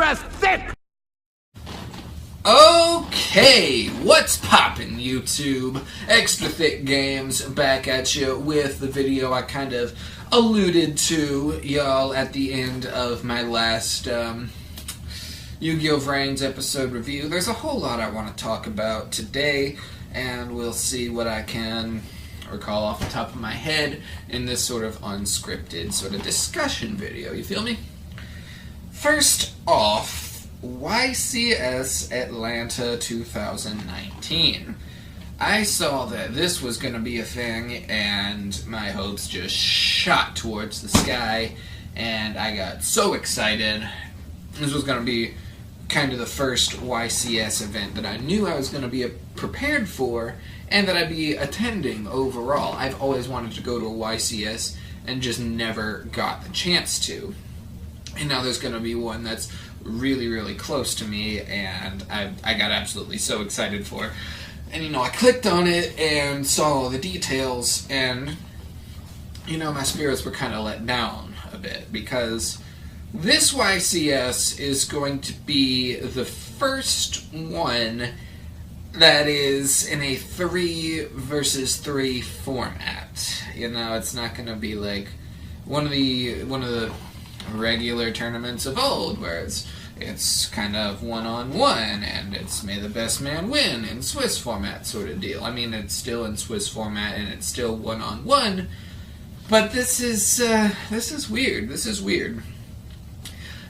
extra thick! Okay, what's poppin', YouTube? Extra Thick Games back at you with the video I kind of alluded to, y'all, at the end of my last Yu-Gi-Oh! VRAINS episode review. There's a whole lot I want to talk about today, and we'll see what I can recall off the top of my head in this sort of unscripted sort of discussion video. You feel me? First off, YCS Atlanta 2019. I saw that this was going to be a thing, and my hopes just shot towards the sky, and I got so excited. This was going to be kind of the first YCS event that I knew I was going to be prepared for, and that I'd be attending overall. I've always wanted to go to a YCS, and just never got the chance to. And now there's going to be one that's really, really close to me, and I got absolutely so excited for. And, you know, I clicked on it and saw all the details, and, you know, my spirits were kind of let down a bit, because this YCS is going to be the first one that is in a 3 versus 3 format. You know, it's not going to be like one of the regular tournaments of old, where it's kind of one-on-one, and it's may the best man win in Swiss format sort of deal. I mean, it's still in Swiss format, and it's still one-on-one, but this is weird. This is weird.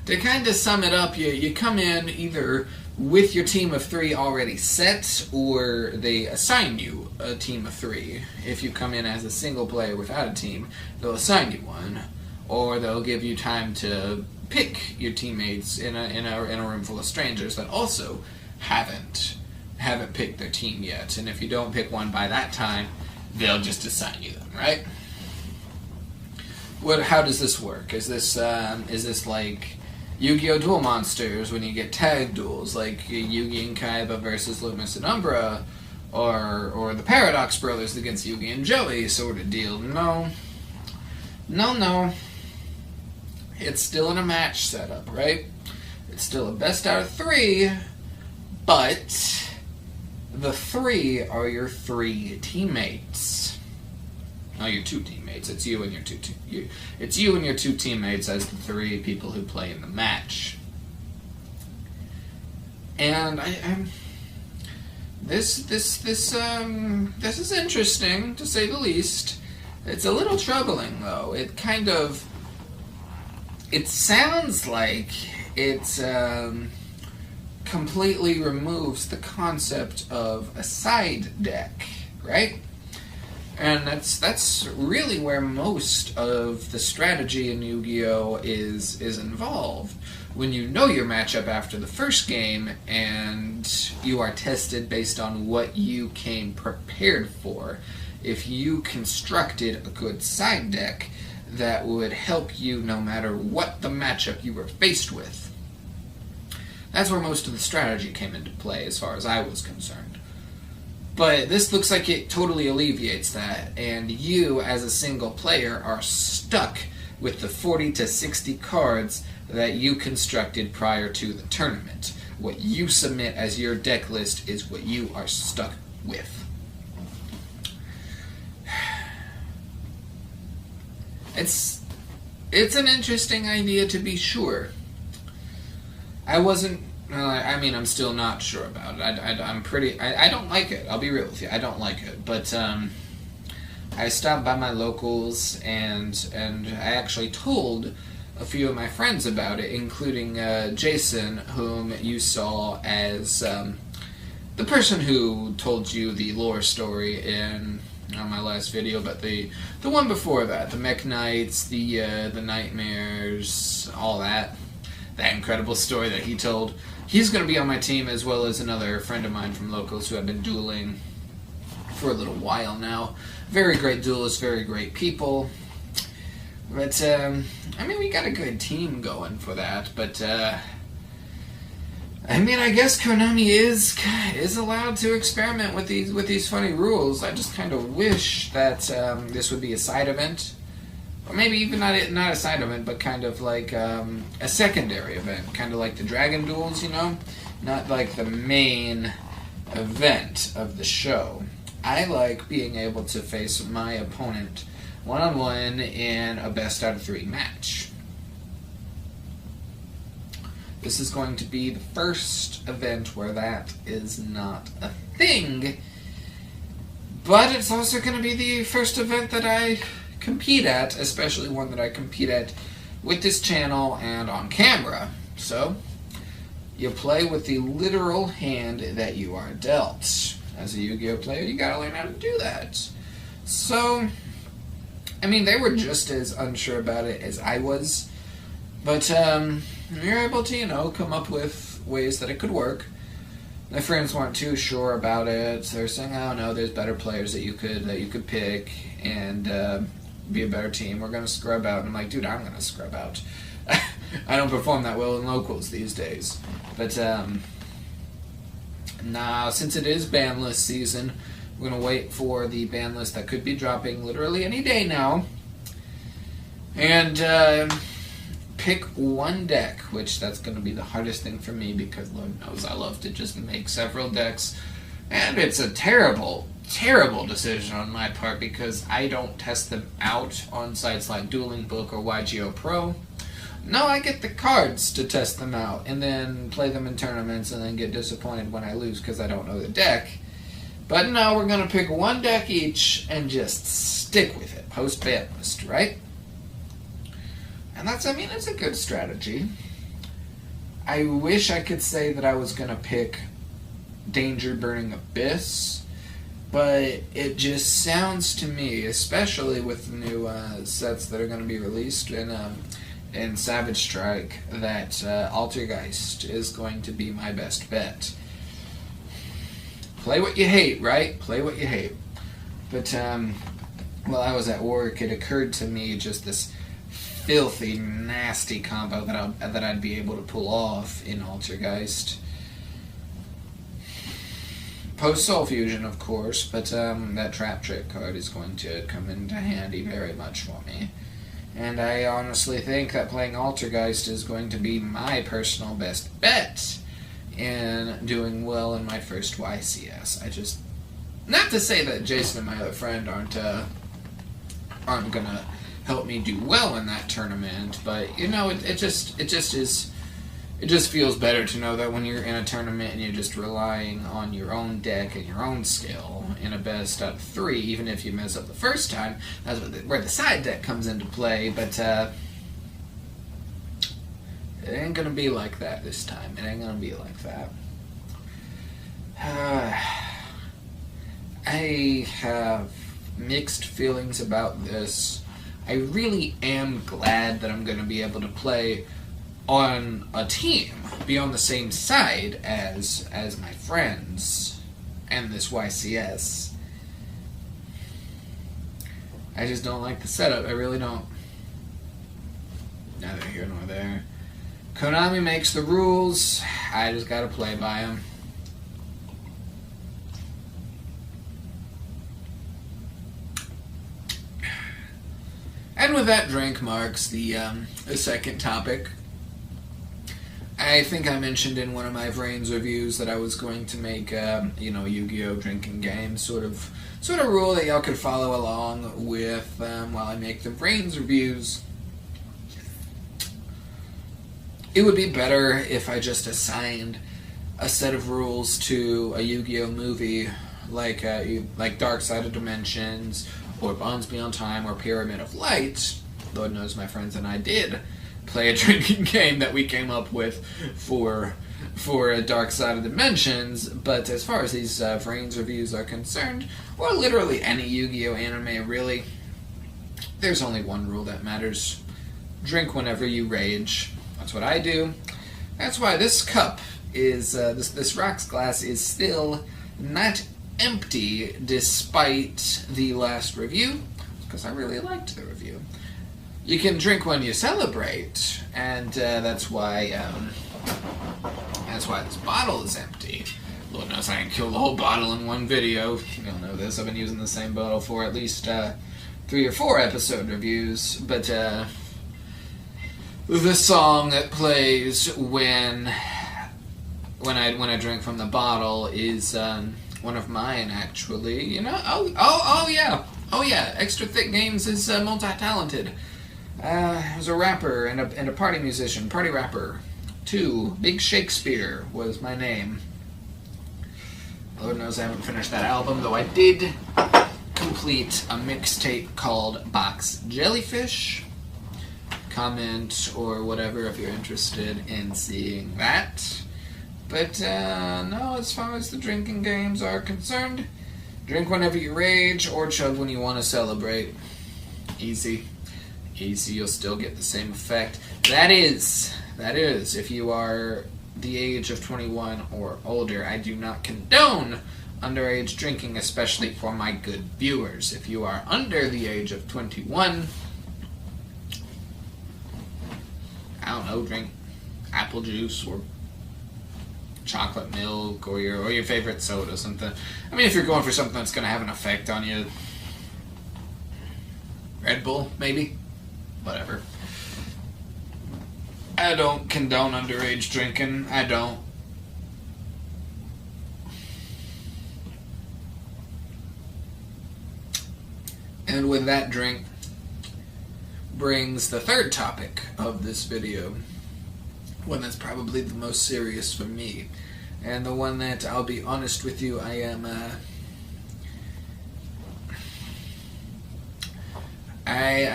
To kind of sum it up, you come in either with your team of 3 already set, or they assign you a team of 3. If you come in as a single player without a team, they'll assign you one. Or they'll give you time to pick your teammates in a room full of strangers that also haven't picked their team yet. And if you don't pick one by that time, they'll just assign you them, right? How does this work? Is this like Yu-Gi-Oh! Duel Monsters, when you get tag duels, like Yugi and Kaiba versus Loomis and Umbra, or the Paradox Brothers against Yugi and Joey sort of deal? No. No. It's still in a match setup, right? It's still a best out of 3, but the 3 are your 3 teammates. No, your 2 teammates. It's you and your two teammates as the 3 people who play in the match. And this is interesting, to say the least. It's a little troubling, though. It sounds like it completely removes the concept of a side deck, right? And that's really where most of the strategy in Yu-Gi-Oh! is involved. When you know your matchup after the first game, and you are tested based on what you came prepared for. If you constructed a good side deck that would help you no matter what the matchup you were faced with. That's where most of the strategy came into play, as far as I was concerned. But this looks like it totally alleviates that, and you, as a single player, are stuck with the 40 to 60 cards that you constructed prior to the tournament. What you submit as your deck list is what you are stuck with. It's an interesting idea, to be sure. I'm still not sure about it. I don't like it. I'll be real with you. I don't like it. But I stopped by my locals, and I actually told a few of my friends about it, including Jason, whom you saw as the person who told you the lore story on my last video, but the one before that, the Mech Knights, the Nightmares, all that incredible story that he told. He's going to be on my team, as well as another friend of mine from locals who have been dueling for a little while now. Very great duelists, very great people. But we got a good team going for that. But I guess Konami is allowed to experiment with these funny rules. I just kind of wish that this would be a side event, or maybe even not a side event, but kind of like a secondary event, kind of like the Dragon Duels, you know? Not like the main event of the show. I like being able to face my opponent one-on-one in a best-out-of-3 match. This is going to be the first event where that is not a thing, but it's also going to be the first event that I compete at, especially one that I compete at with this channel and on camera. So, you play with the literal hand that you are dealt. As a Yu-Gi-Oh player, you gotta learn how to do that. So, I mean, they were just as unsure about it as I was, but you're able to, you know, come up with ways that it could work. My friends weren't too sure about it. They're saying, "Oh no, there's better players that you could pick and be a better team. We're gonna scrub out." And I'm like, "Dude, I'm gonna scrub out. I don't perform that well in locals these days." But now, since it is ban list season, we're gonna wait for the ban list that could be dropping literally any day now, and pick one deck, which that's going to be the hardest thing for me because Lord knows I love to just make several decks, and it's a terrible, terrible decision on my part because I don't test them out on sites like Dueling Book or YGO Pro. No, I get the cards to test them out and then play them in tournaments and then get disappointed when I lose because I don't know the deck. But no, we're going to pick one deck each and just stick with it post-ban list, right? And that's, I mean, it's a good strategy. I wish I could say that I was going to pick Danger Burning Abyss, but it just sounds to me, especially with the new sets that are going to be released in Savage Strike, that Altergeist is going to be my best bet. Play what you hate, right? Play what you hate. But while I was at work, it occurred to me just this filthy, nasty combo that I'd be able to pull off in Altergeist. Post Soul Fusion, of course, but that Trap Trick card is going to come into handy very much for me. And I honestly think that playing Altergeist is going to be my personal best bet in doing well in my first YCS. I just, not to say that Jason and my other friend aren't gonna help me do well in that tournament, but you know, it just feels better to know that when you're in a tournament and you're just relying on your own deck and your own skill in a best out of 3, even if you mess up the first time, that's where the side deck comes into play, but it ain't gonna be like that this time. It ain't gonna be like that. I have mixed feelings about this. I really am glad that I'm going to be able to play on a team, be on the same side as my friends and this YCS. I just don't like the setup. I really don't. Neither here nor there. Konami makes the rules. I just gotta play by them. And with that, drink marks the second topic. I think I mentioned in one of my VRAINS reviews that I was going to make, you know, Yu-Gi-Oh! Drinking game sort of rule that y'all could follow along with while I make the VRAINS reviews. It would be better if I just assigned a set of rules to a Yu-Gi-Oh! Movie like Dark Side of Dimensions, or Bonds Beyond Time, or Pyramid of Light. Lord knows my friends and I did play a drinking game that we came up with for a Dark Side of Dimensions, but as far as these VRAINS reviews are concerned, or literally any Yu-Gi-Oh! Anime really, there's only one rule that matters. Drink whenever you rage. That's what I do. That's why this cup is, this rocks glass is still not empty despite the last review, because I really liked the review. You can drink when you celebrate, and that's why this bottle is empty. Lord knows I can kill the whole bottle in one video. You all know this. I've been using the same bottle for at least 3 or 4 episode reviews, but the song that plays when I drink from the bottle is one of mine, actually. You know, oh yeah, Extra Thick Games is multi-talented. He was a rapper and a party musician, party rapper. 2, Big Shakespeare was my name. Lord knows I haven't finished that album, though I did complete a mixtape called Box Jellyfish. Comment or whatever if you're interested in seeing that. But no, as far as the drinking games are concerned, drink whenever you rage or chug when you want to celebrate. Easy, you'll still get the same effect. That is, if you are the age of 21 or older. I do not condone underage drinking, especially for my good viewers. If you are under the age of 21, I don't know, drink apple juice or chocolate milk or your favorite soda, something. I mean, if you're going for something that's going to have an effect on you, Red Bull, maybe? Whatever. I don't condone underage drinking. I don't. And with that drink brings the third topic of this video, one that's probably the most serious for me, and the one that, I'll be honest with you, I'm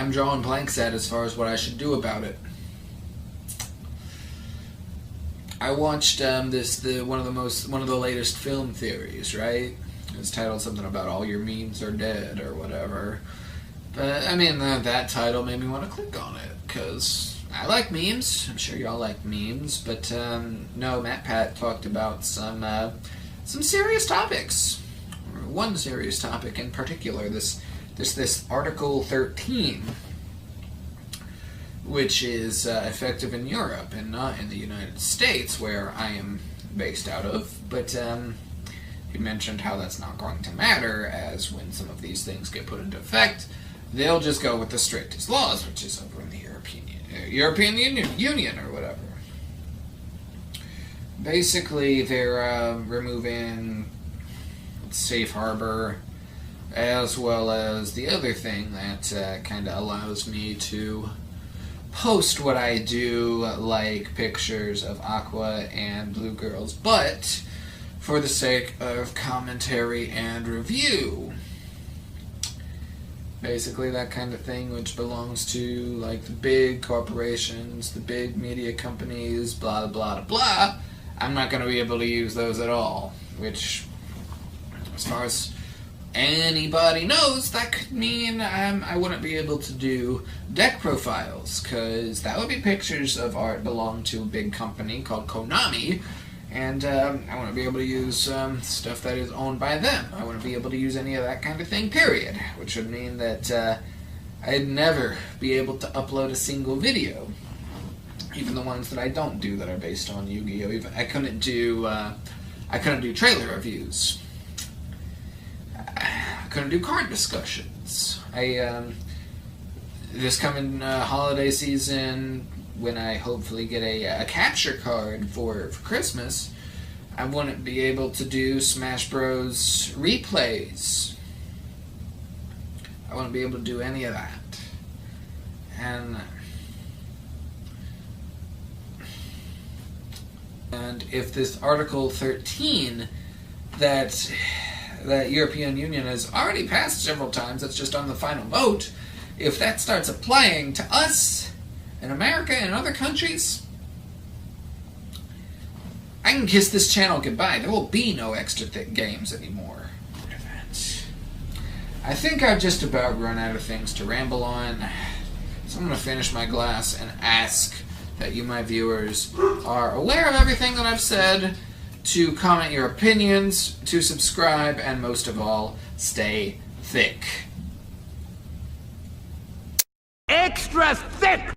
drawing blanks at as far as what I should do about it. I watched one of the latest film theories, right? It's titled something about all your memes are dead or whatever. But I mean, that title made me want to click on it because I like memes. I'm sure y'all like memes, but no, Matt Pat talked about some serious topics. One serious topic in particular, this Article 13, which is effective in Europe and not in the United States, where I am based out of. But he mentioned how that's not going to matter, as when some of these things get put into effect, they'll just go with the strictest laws, which is over in the European Union or whatever. Basically, they're removing safe harbor, as well as the other thing that kind of allows me to post what I do, like pictures of Aqua and Blue Girls, but for the sake of commentary and review. Basically that kind of thing, which belongs to like the big corporations, the big media companies, blah blah blah. I'm not going to be able to use those at all, which, as far as anybody knows, that could mean I wouldn't be able to do deck profiles, because that would be pictures of art belong to a big company called Konami, and I wouldn't be able to use stuff that is owned by them. I wouldn't be able to use any of that kind of thing, period, which would mean that I'd never be able to upload a single video, even the ones that I don't do that are based on Yu-Gi-Oh! Even I couldn't do trailer reviews. I couldn't do card discussions. This coming holiday season, when I hopefully get a capture card for Christmas, I wouldn't be able to do Smash Bros. Replays. I wouldn't be able to do any of that. And if this Article 13 that European Union has already passed several times, that's just on the final vote, if that starts applying to us in America and other countries, I can kiss this channel goodbye. There will be no Extra Thick Games anymore. I think I've just about run out of things to ramble on, so I'm going to finish my glass and ask that you, my viewers, are aware of everything that I've said, to comment your opinions, to subscribe, and most of all, stay thick. Extra thick!